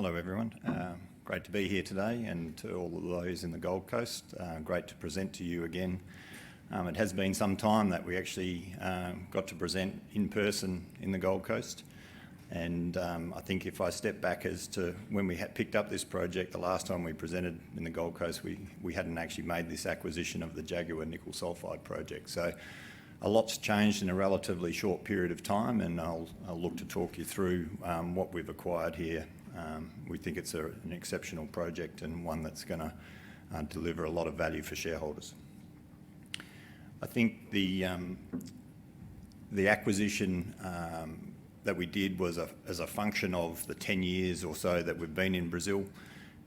Hello everyone, great to be here today, and to all of those in the Gold Coast, great to present to you again. It has been some time that we actually got to present in person in the Gold Coast, and I think if I step back as to when we had picked up this project, the last time we presented in the Gold Coast, we hadn't actually made this acquisition of the Jaguar nickel sulphide project. So a lot's changed in a relatively short period of time, and I'll look to talk you through what we've acquired here. We think it's an exceptional project and one that's going to deliver a lot of value for shareholders. I think the acquisition that we did was as a function of the 10 years or so that we've been in Brazil.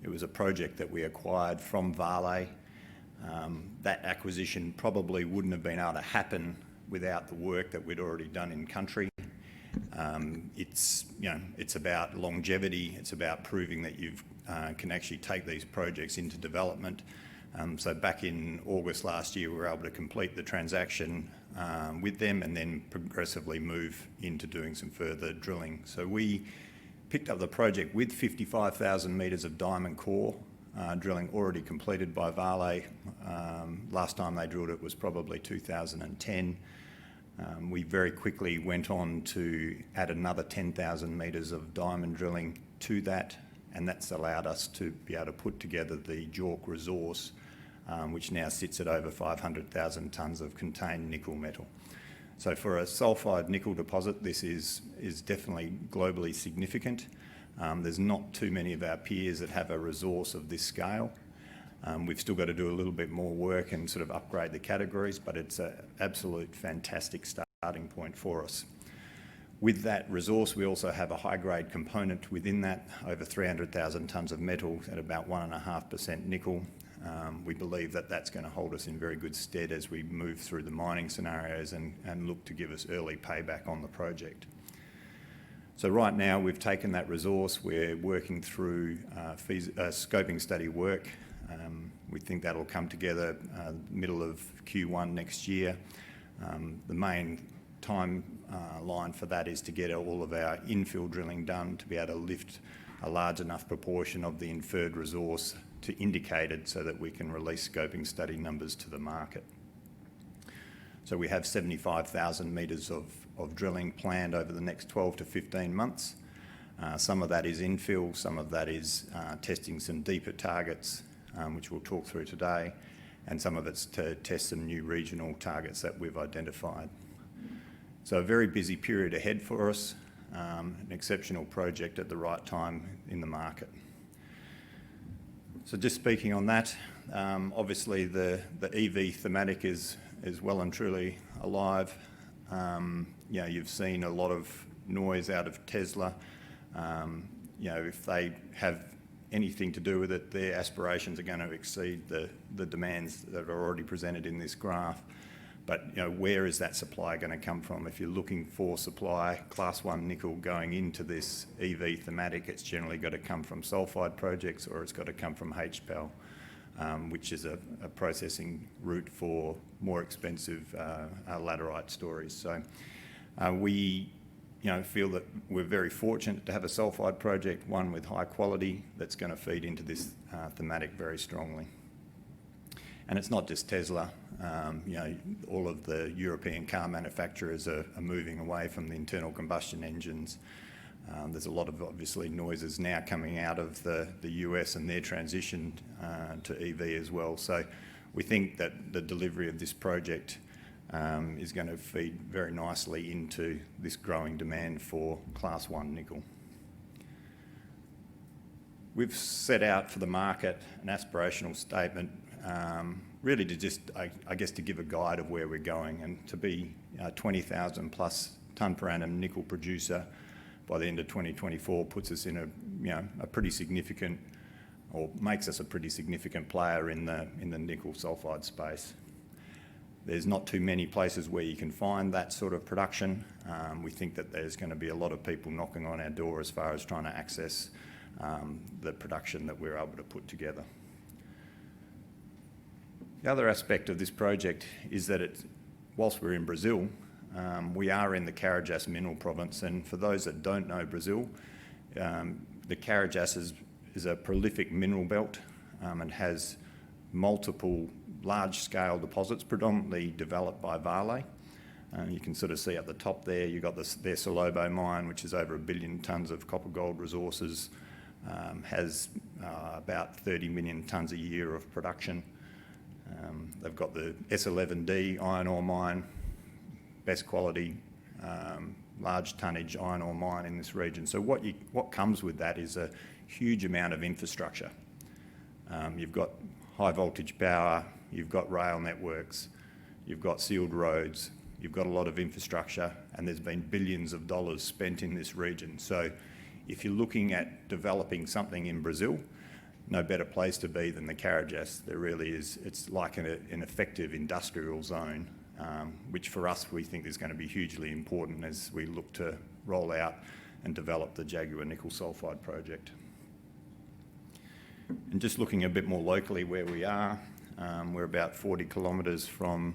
It was a project that we acquired from Vale. That acquisition probably wouldn't have been able to happen without the work that we'd already done in country. It's about longevity. It's about proving that you can actually take these projects into development. So back in August last year, we were able to complete the transaction with them and then progressively move into doing some further drilling. So we picked up the project with 55,000 metres of diamond core drilling already completed by Vale. Last time they drilled it was probably 2010. We very quickly went on to add another 10,000 metres of diamond drilling to that, and that's allowed us to be able to put together the JORC resource, which now sits at over 500,000 tonnes of contained nickel metal. So for a sulphide nickel deposit, this is definitely globally significant. There's not too many of our peers that have a resource of this scale. We've still got to do a little bit more work and sort of upgrade the categories, but it's an absolute fantastic starting point for us. With that resource, we also have a high-grade component within that, over 300,000 tonnes of metal at about 1.5% nickel. We believe that that's going to hold us in very good stead as we move through the mining scenarios and look to give us early payback on the project. So right now we've taken that resource, we're working through scoping study work. We think that'll come together middle of Q1 next year. The main timeline for that is to get all of our infill drilling done to be able to lift a large enough proportion of the inferred resource to indicated so that we can release scoping study numbers to the market. So we have 75,000 metres of drilling planned over the next 12 to 15 months. Some of that is infill, some of that is testing some deeper targets, which we'll talk through today, and some of it's to test some new regional targets that we've identified. So a very busy period ahead for us, an exceptional project at the right time in the market. So just speaking on that, obviously the EV thematic is well and truly alive. You've seen a lot of noise out of Tesla. If they have anything to do with it, their aspirations are going to exceed the demands that are already presented in this graph. But where is that supply going to come from? If you're looking for supply, Class 1 nickel going into this EV thematic, it's generally got to come from sulphide projects, or it's got to come from HPAL, which is a processing route for more expensive laterite stories. So we feel that we're very fortunate to have a sulphide project, one with high quality, that's going to feed into this thematic very strongly. And it's not just Tesla. All of the European car manufacturers are moving away from the internal combustion engines. There's a lot of obviously noises now coming out of the US and their transition to EV as well. So we think that the delivery of this project is going to feed very nicely into this growing demand for Class 1 nickel. We've set out for the market an aspirational statement, really to just, I guess, to give a guide of where we're going, and to be 20,000 plus tonne per annum nickel producer by the end of 2024 puts us in a pretty significant, or makes us a pretty significant player in the nickel sulphide space. There's not too many places where you can find that sort of production. We think that there's going to be a lot of people knocking on our door as far as trying to access the production that we're able to put together. The other aspect of this project is that whilst we're in Brazil, we are in the Caraias mineral province, and for those that don't know Brazil, The Caraias is a prolific mineral belt and has multiple large-scale deposits, predominantly developed by Vale. You can sort of see at the top there, you've got their Salobo mine, which is over 1 billion tonnes of copper-gold resources, has about 30 million tonnes a year of production. They've got the S11D iron ore mine, best quality, large tonnage iron ore mine in this region. So what comes with that is a huge amount of infrastructure. You've got high voltage power, you've got rail networks, you've got sealed roads, you've got a lot of infrastructure, and there's been billions of dollars spent in this region. So if you're looking at developing something in Brazil, no better place to be than the Caraias. There really is. It's like an effective industrial zone, which for us we think is going to be hugely important as we look to roll out and develop the Jaguar nickel sulphide project. And just looking a bit more locally where we are, we're about 40 kilometres from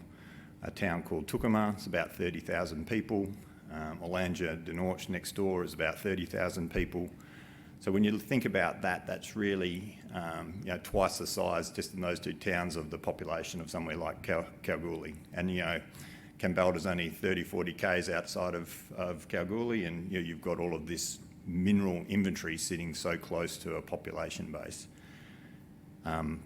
a town called Tucumã. It's about 30,000 people. Orlândia do Norte next door is about 30,000 people. So when you think about that, that's really twice the size just in those two towns of the population of somewhere like Kalgoorlie. And Kambalda's only 30, 40 k's outside of Kalgoorlie, and you've got all of this mineral inventory sitting so close to a population base.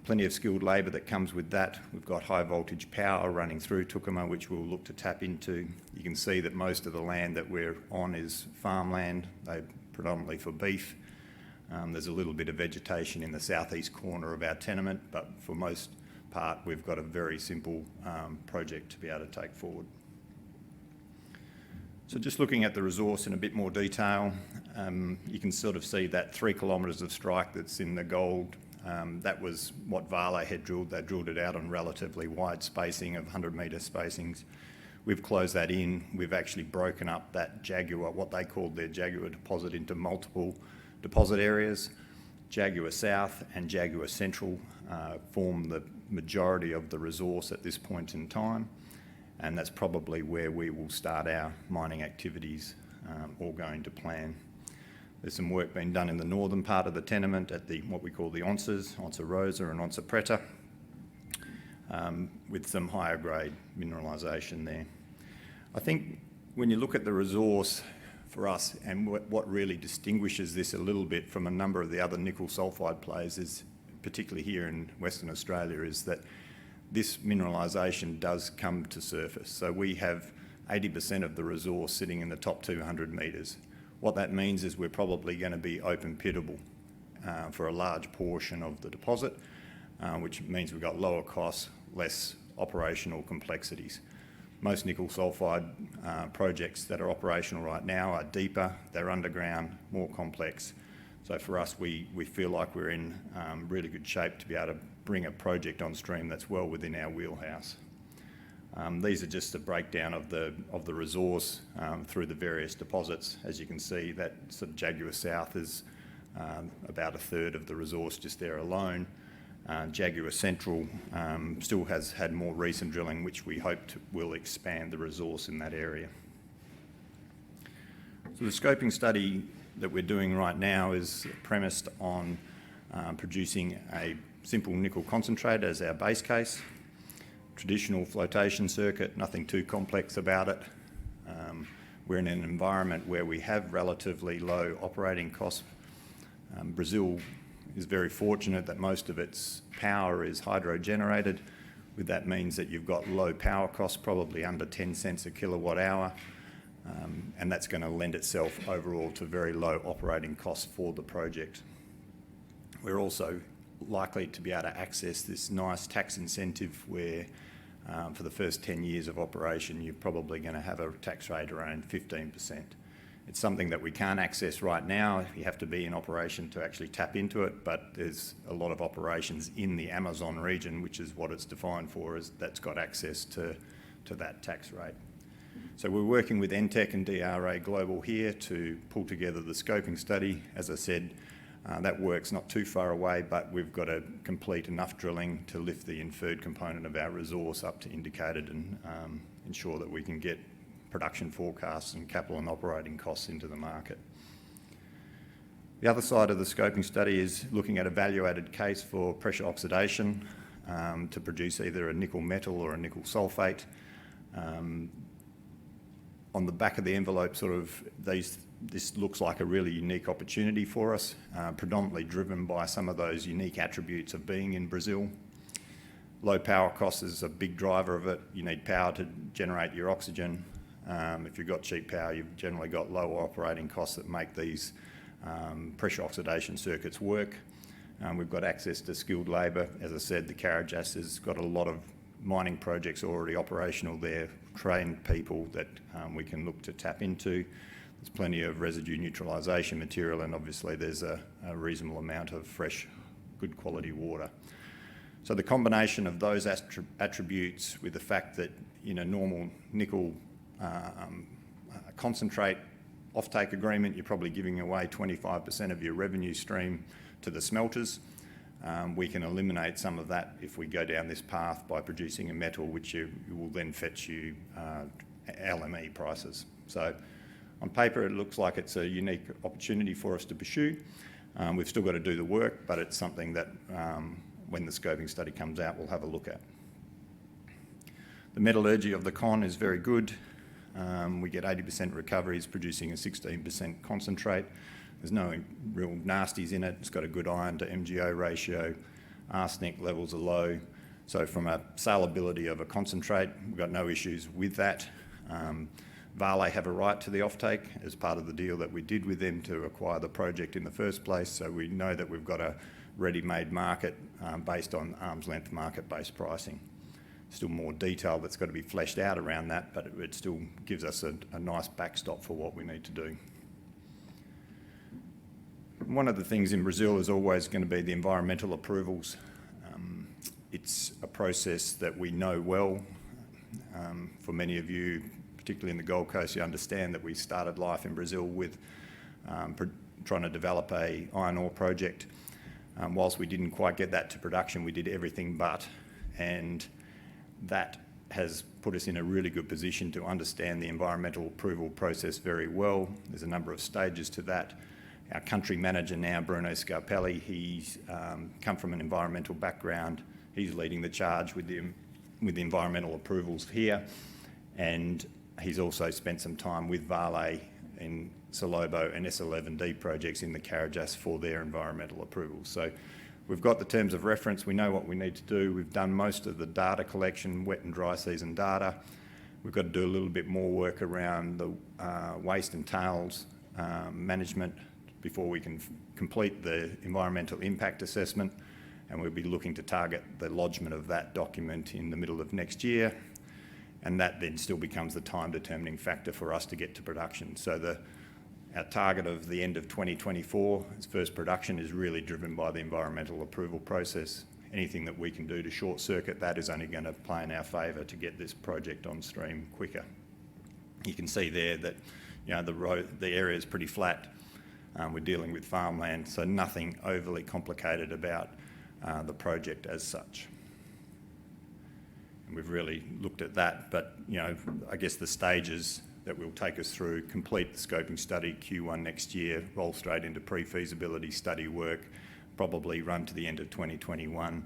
Plenty of skilled labour that comes with that. We've got high voltage power running through Tucumã, which we'll look to tap into. You can see that most of the land that we're on is farmland. They're predominantly for beef. There's a little bit of vegetation in the southeast corner of our tenement, but for most part we've got a very simple project to be able to take forward. So just looking at the resource in a bit more detail, you can sort of see that 3 kilometres of strike that's in the gold. That was what Vale had drilled. They drilled it out on relatively wide spacing of 100-metre spacings. We've closed that in. We've actually broken up that Jaguar, what they called their Jaguar deposit, into multiple deposit areas. Jaguar South and Jaguar Central form the majority of the resource at this point in time, and that's probably where we will start our mining activities, all going to plan. There's some work being done in the northern part of the tenement at what we call the Onças, Onça Rosa and Onça Preta, with some higher grade mineralisation there. I think when you look at the resource for us, and what really distinguishes this a little bit from a number of the other nickel sulphide plays, is particularly here in Western Australia, is that this mineralisation does come to surface. So we have 80% of the resource sitting in the top 200 metres. What that means is we're probably going to be open pittable for a large portion of the deposit, which means we've got lower costs, less operational complexities. Most nickel sulphide projects that are operational right now are deeper, they're underground, more complex. So for us, we feel like we're in really good shape to be able to bring a project on stream that's well within our wheelhouse. These are just a breakdown of the resource through the various deposits. As you can see, that sort of Jaguar South is about a third of the resource just there alone. Jaguar Central still has had more recent drilling, which we hope will expand the resource in that area. So the scoping study that we're doing right now is premised on producing a simple nickel concentrate as our base case. Traditional flotation circuit, nothing too complex about it. We're in an environment where we have relatively low operating costs. Brazil is very fortunate that most of its power is hydro-generated. That means that you've got low power costs, probably under 10 cents a kilowatt hour, and that's going to lend itself overall to very low operating costs for the project. We're also likely to be able to access this nice tax incentive where for the first 10 years of operation you're probably going to have a tax rate around 15%. It's something that we can't access right now. You have to be in operation to actually tap into it, but there's a lot of operations in the Amazon region, which is what it's defined for, is that's got access to that tax rate. So we're working with NTEC and DRA Global here to pull together the scoping study. As I said, that work's not too far away, but we've got to complete enough drilling to lift the inferred component of our resource up to indicated and ensure that we can get production forecasts and capital and operating costs into the market. The other side of the scoping study is looking at a value-added case for pressure oxidation to produce either a nickel metal or a nickel sulphate. On the back of the envelope, this looks like a really unique opportunity for us, predominantly driven by some of those unique attributes of being in Brazil. Low power cost is a big driver of it. You need power to generate your oxygen. If you've got cheap power, you've generally got lower operating costs that make these pressure oxidation circuits work. We've got access to skilled labour. As I said, the Caraias has got a lot of mining projects already operational there, trained people that we can look to tap into. There's plenty of residue neutralisation material, and obviously there's a reasonable amount of fresh, good quality water. So the combination of those attributes with the fact that in a normal nickel concentrate offtake agreement, you're probably giving away 25% of your revenue stream to the smelters. We can eliminate some of that if we go down this path by producing a metal which will then fetch you LME prices. So on paper it looks like it's a unique opportunity for us to pursue. We've still got to do the work, but it's something that when the scoping study comes out we'll have a look at. The metallurgy of the con is very good. We get 80% recoveries producing a 16% concentrate. There's no real nasties in it. It's got a good iron to MgO ratio. Arsenic levels are low. So from a saleability of a concentrate, we've got no issues with that. Vale have a right to the offtake as part of the deal that we did with them to acquire the project in the first place. So we know that we've got a ready-made market based on arm's length market-based pricing. Still more detail that's got to be fleshed out around that, but it still gives us a nice backstop for what we need to do. One of the things in Brazil is always going to be the environmental approvals. It's a process that we know well. For many of you, particularly in the Gold Coast, you understand that we started life in Brazil with trying to develop an iron ore project. Whilst we didn't quite get that to production, we did everything but, and that has put us in a really good position to understand the environmental approval process very well. There's a number of stages to that. Our country manager now, Bruno Scarpelli, he's come from an environmental background. He's leading the charge with the environmental approvals here, and he's also spent some time with Vale in Salobo and S11D projects in the Caraias for their environmental approvals. So we've got the terms of reference. We know what we need to do. We've done most of the data collection, wet and dry season data. We've got to do a little bit more work around the waste and tails management before we can complete the environmental impact assessment, and we'll be looking to target the lodgement of that document in the middle of next year, and that then still becomes the time determining factor for us to get to production. So our target of the end of 2024, its first production, is really driven by the environmental approval process. Anything that we can do to short circuit that is only going to play in our favour to get this project on stream quicker. You can see there that the area is pretty flat. We're dealing with farmland, so nothing overly complicated about the project as such. And we've really looked at that, but I guess the stages that will take us through: complete the scoping study Q1 next year, roll straight into pre-feasibility study work, probably run to the end of 2021.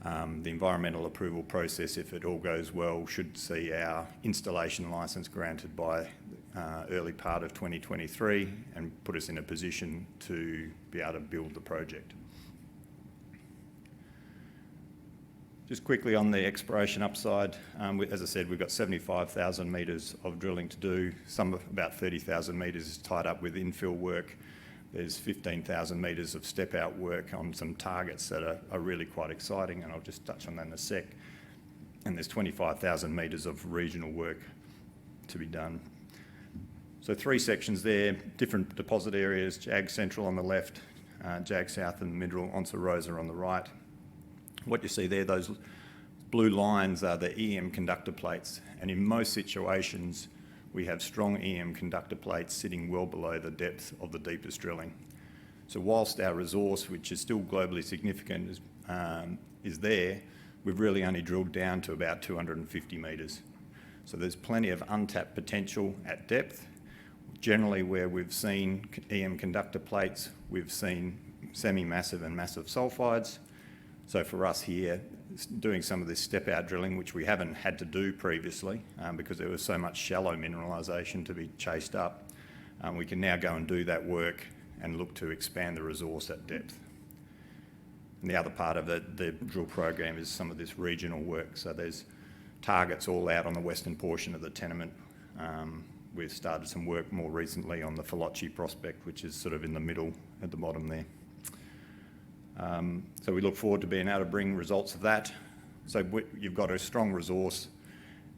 The environmental approval process, if it all goes well, should see our installation licence granted by early part of 2023 and put us in a position to be able to build the project. Just quickly on the exploration upside, as I said, we've got 75,000 metres of drilling to do. Some of about 30,000 metres is tied up with infill work. There's 15,000 metres of step-out work on some targets that are really quite exciting, and I'll just touch on that in a sec. And there's 25,000 metres of regional work to be done. So 3 sections there, different deposit areas: Jag Central on the left, Jag South in the middle, Onça Rosa on the right. What you see there, those blue lines are the EM conductor plates, and in most situations we have strong EM conductor plates sitting well below the depth of the deepest drilling. So whilst our resource, which is still globally significant, is there, we've really only drilled down to about 250 metres. So there's plenty of untapped potential at depth. generally where we've seen EM conductor plates, we've seen semi-massive and massive sulphides. So for us here, doing some of this step-out drilling, which we haven't had to do previously because there was so much shallow mineralisation to be chased up, we can now go and do that work and look to expand the resource at depth. And the other part of the drill program is some of this regional work. So there's targets all out on the western portion of the tenement. We've started some work more recently on the Falocci prospect, which is sort of in the middle at the bottom there. So we look forward to being able to bring results of that. So you've got a strong resource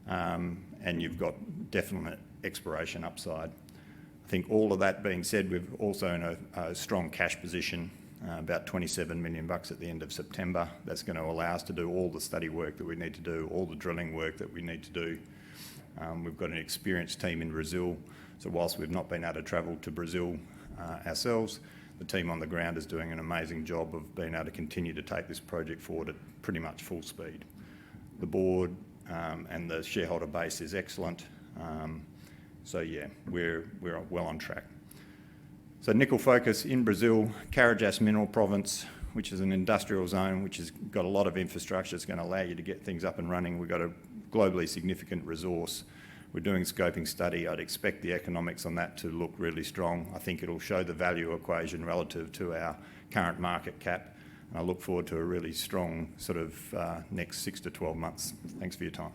and you've got definite exploration upside. I think all of that being said, we're also in a strong cash position, about $27 million at the end of September. That's going to allow us to do all the study work that we need to do, all the drilling work that we need to do. We've got an experienced team in Brazil, so whilst we've not been able to travel to Brazil ourselves, the team on the ground is doing an amazing job of being able to continue to take this project forward at pretty much full speed. The board and the shareholder base is excellent. So yeah, we're well on track. So nickel focus in Brazil, Caraias mineral province, which is an industrial zone which has got a lot of infrastructure. It's going to allow you to get things up and running. We've got a globally significant resource. We're doing a scoping study. I'd expect the economics on that to look really strong. I think it'll show the value equation relative to our current market cap. And I look forward to a really strong sort of next 6 to 12 months. Thanks for your time.